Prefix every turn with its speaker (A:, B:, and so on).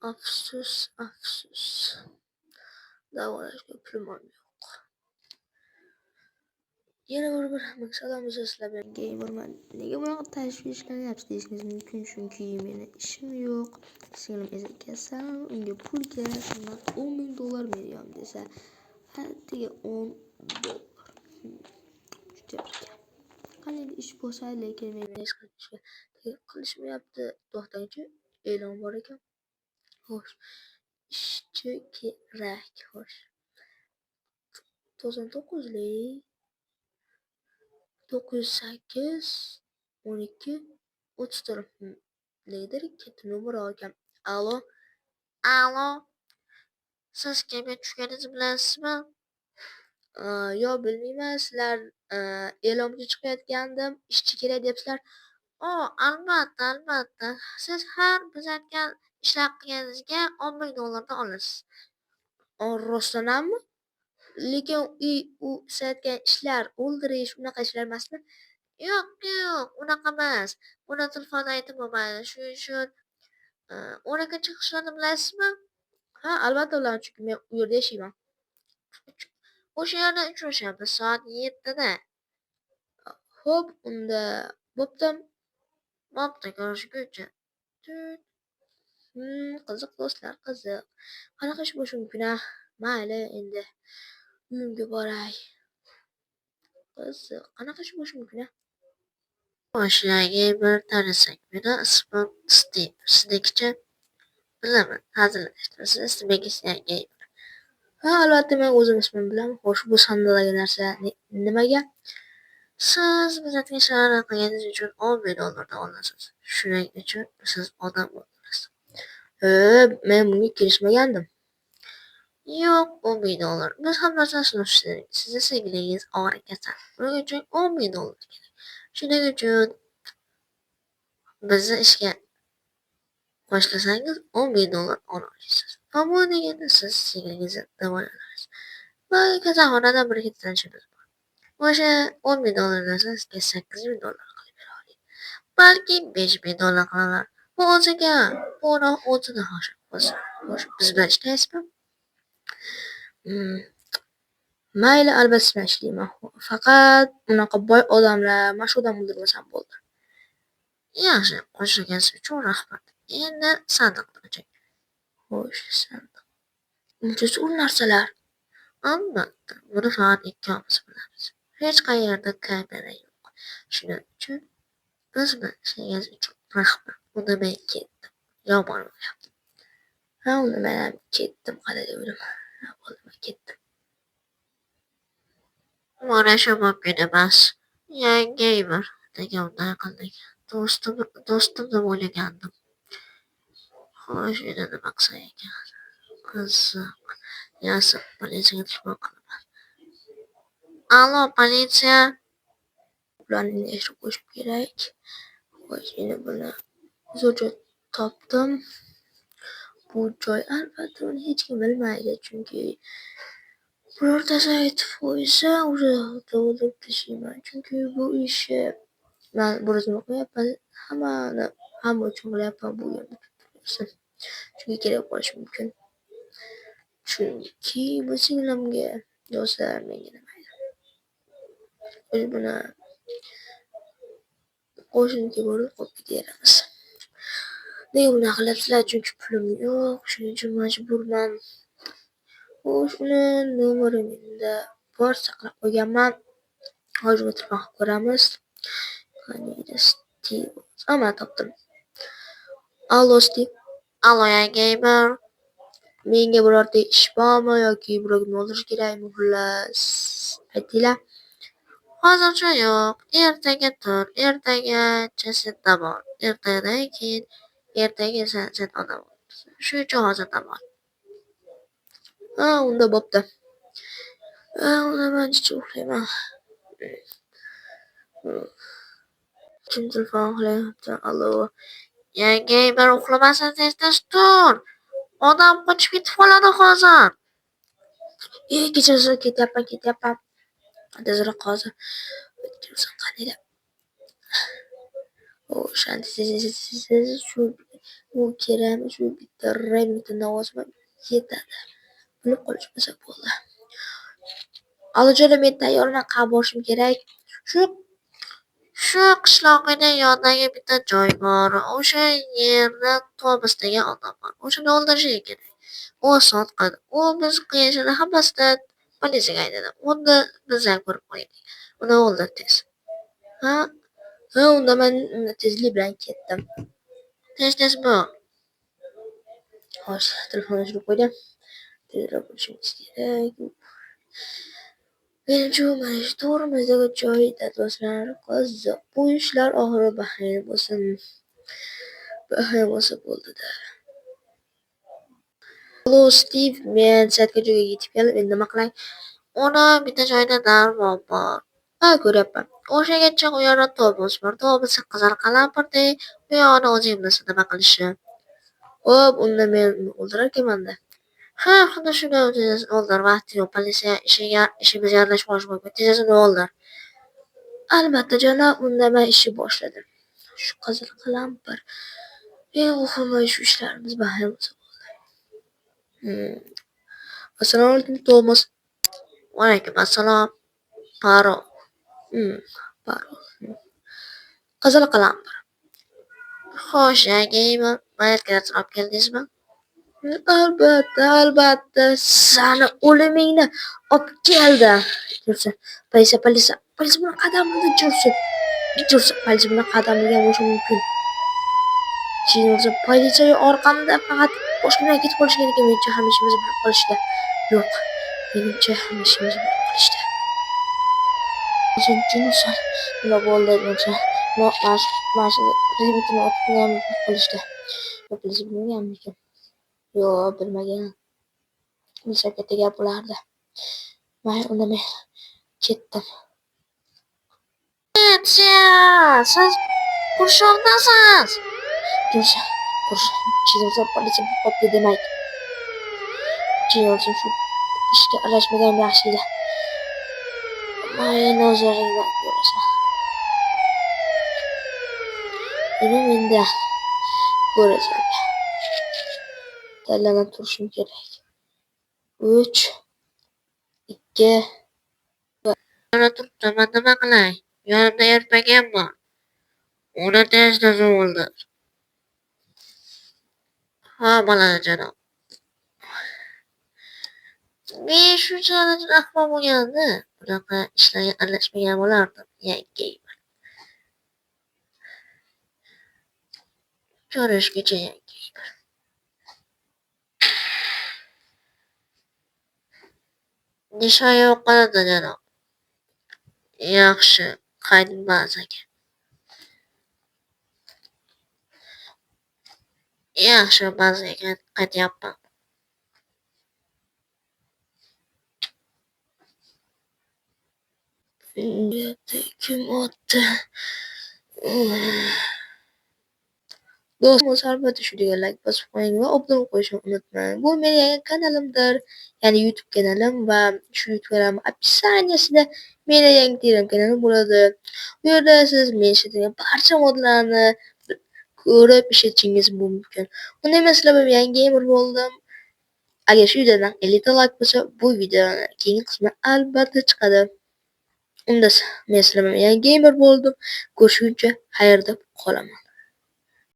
A: Afsus, afsus. Davolashga pulim ham yo'q. Yana bir maqsadimni sizlarga geymerman. Nega bunaqa tashvishlanyapsiz deyishingiz mumkin, chunki meni ishim yo'q. Singlim esa kasal, unga pul kerak. Undan $10,000 beryapman desa, atigi $10. Juda kam. Qanday ish bo'lsa, lekin men hech qilishga qilishmayapti. To'xtangchi, e'lon bor ekan. Xo'sh, ishchi kerak. Xo'sh. 99lik 908 12 34 lider ikkita nomer olgan. Alo. Alo. Siz kimga tushganingizni bilasizmi? Yo bilmayman, sizlar e'longa chiqayotgandim, ishchi kerak debsizlar. Albatta, albatta. Siz har biz aytgan ishlar qilganingizga $10,000 olasiz. Rostdanami? Lekin u siz aytgan ishlar o'ldirish unaqa ishlar emasmi? Yo'q, unaqa emas. Buni telefonda aytib bo'lmaydi. Shuning uchun 12-chi qishloqni bilasizmi? Ha, albatta bilaman, chunki men u yerda yashayman. O'sha yerda uchrashamiz soat 7da. Xo'p, unda bo'pti, ko'rishguncha. Qiziq do'stlar, qiziq. Qanaqa ish bo'lishi mumkin? Mayli, endi uyimga boray. Qiziq. Qanaqa ish bo'lishi mumkin? O'shaga bir tanisak, meni ismim Steve. Siznikichi? Bilaman, hazillashdim. Siz ismingiz yangi. Ha, albatta men o'zim ismimni bilaman. Xo'sh, bu sandalga narsa nimaga? Siz biz aytgan ishlarni qilganingiz uchun $10,000 olasiz. Shuning uchun siz odam bo'lasiz. Men bunga kelishmagandim. Yo'q, $10,000. Biz hammasini tushunamiz. Sizni singlingiz og'ir kasal. Buning uchun $10,000 kerak. Shuning uchun bizni ishga qo'shlasangiz $10,000 olasiz. Va bu deganda siz singlingizni davolaysiz. Va kasalxonada bir tanishimiz bor. O'sha $10,000 sizga $8,000 qilib bera oladi. Balki $5,000 qilalar. Bu o'ziga, buni o'zida hoshib qo'ysin. Xo'sh, biz bilan ishlaysizmi? Mayli, albatta bilan ishlayman. Faqat unaqa boy odamlar, mashhur odam o'ldirmasam bo'ldi. Yaxshi, qo'shilganingiz uchun rahmat. Endi sandiqni oching. Xo'sh, sandiq. Uncha zo'r narsalar. Albatta, buni faqat ikkovimiz bilamiz. Hech qayerda kamera yo'q. Shuning uchun biz bilan ishlaganiniz uchun rahmat. Unda men ketdim. Yomon bo'lyapti. Ha, unda men ham ketdim. Qanday dedim? Bo'ldi, men ketdim. Mana shu mumkin emas. Yangi bir deganday qildik. Do'stim deb o'ylagandim. Xo'sh, endi nima qilsam ekan? Qiziq. Yaxshi, politsiyaga telefon qilaman. Alo, politsiya. Ularni yashirib qo'yishim kerak. Xo'sh, endi buni zo'rcha topdim. Bu joy albatta uni hech kim bilmaydi, chunki birortasi aytib qo'ysa, o'sha o'ldirib tashlayman. Chunki bu ishni men bir o'zim qilyapman. Hamma uchun qilyapman bu yerda. Chunki kerak bo'lishi mumkin. Chunki bu singlimga do'stlar menga nimaydi. Biz buni qo'shniga borib qo'yib ketaveramiz. Nega bunaqa qilyapsizlar? Chunki pulim yo'q, shuning uchun majburman. Xo'sh, uni nomerini bor saqlab qo'yganman. Hozir telefon qilib ko'ramiz. Qaniydi Steve? Mana topdim. Alo, Steve. Alo, gamer. Menga birorta ish bormi yoki birovni o'ldirish kerakmi? Xullas, aytinglar. Hozircha yo'q. Ertaga tur. Ertagacha senda bor. Ertadan keyin ertaga sen odam bo'lasan. Shuning uchun hozirda bor. Ha, unda bo'pti. Unda men uxlayman. Kim telefon qilyapti? Alo. Gamer, uxlamasdan tez tur. Odam qochib ketib qoladi hozir. Kechirasiz, ketyapman. Tezroq hozir. Qaniydi? O'sha shu u kerakmi shu bitta Remington ovozim yetadi. Bilib qolishmasa bo'ldi. Onajonim men tayyorman, qayerga borishim kerak? Shu qishloqning yonidagi bitta joy bor. O'sha yerda Tomas degan odam bor. O'shani o'ldirish kerak. U sotqin. U biz qilishini hammasidan politsiyaga aytadi. Uni biz ham ko'rib qo'ydik. Uni o'ldir tez. Ha? Ha, unda men tezlik bilan ketdim. Tez bu. Xo'sh, telefonni tushirib qo'ydim. Tezroq bo'lishimiz kerak. Menimcha majburimizdagi joyda do'stlar qiziq. Bu ishlar oxiri bahayir bo'lsin. Bahayir bo'lsa bo'ldi-da. Hello Steve, men saytga joyga yetib keldim. Endi nima qilay? Uni bitta joyda darmon bor. Ha, ko'ryapman. O'shaga chiq, u yerda Tomas bor. Tomas qizil qalampirday, u yoqni o'zing bilasan nima qilishni. Hop, unda men o'ldirarkanman-da. Ha, xuddi shunday o'zingizni o'ldir. Vaqti yo'q. Politsiya ishimizga aralashmoqchi mumkin. Tezroq o'ldir. Albatta janob, unda men ishni boshladim. Shu qizil qalampir. Eng muhimi shu ishlarimiz bahayir bo'lsa bo'ldi. Assalomu alaykum Tomas. Va alaykum assalom. Parol. Parol. Qizil qalampir. Xo'sh, yangaymi? Mayatlarni olib keldingizmi? Albatta, sani o'limingni olib keldi. Yursin. Politsiya bilan qadamida yursin. Politsiya bilan qadamlagan bo'lishi mumkin. Politsiya orqamda faqat boshqalarga ketib qolish kerak. Menimcha hamma ishimizni bilib qolishdi. Yo'q, menimcha hamma ishimizni bilib qolishdi. O'zim nima bo'ldi menimcha. Mashina Remington otib qolishdi. Politsiya bilmaganmikan? Yo'q, bilmagan. Bilsa katta gap bo'lardi. Unda men ketdim. Siz qurshovdasiz. Chizilsa politsiya qopdi demak. Chizilsa shu ishga aralashmagan yaxshi edi. Mayni o'zlaringdan ko'rasan. Menda ko'rasan. Tanlanib turishim kerak. 3 2 Yana turibman, nima qilay? Yonimda ertmagam bor. Uni tezda o'ldir. Ha, bolajonim. Men shunchalik ahmoq bo'lganda, bunaqa ishlarga aralashmagan bo'lardim. Yangayman. Ko'rishgacha yangayman. Nishon yo'qoladi janob. Yaxshi, qayting bazaga. Yaxshi, bazaga qaytyapman. Kim otdi? Do'stlar, albatta shu deganlarga bosib qo'ying va obuna qo'yishni unutmang. Bu mening yangi kanalimdir, ya'ni YouTube kanalim va shu YouTube kanalim описаниесida mening yangi Telegram kanalim bo'ladi. Bu yerda siz men ishlatgan barcha modlarni ko'rib ishlatishingiz mumkin. Unda men sizlar bilan yangi gamer bo'ldim. Agar shu videodan 50 ta like bo'lsa, bu videoning keyingi qismi albatta chiqadi. Unda men sizlar bilan yangi gamer bo'ldim. Ko'rishguncha xayrda qolaman.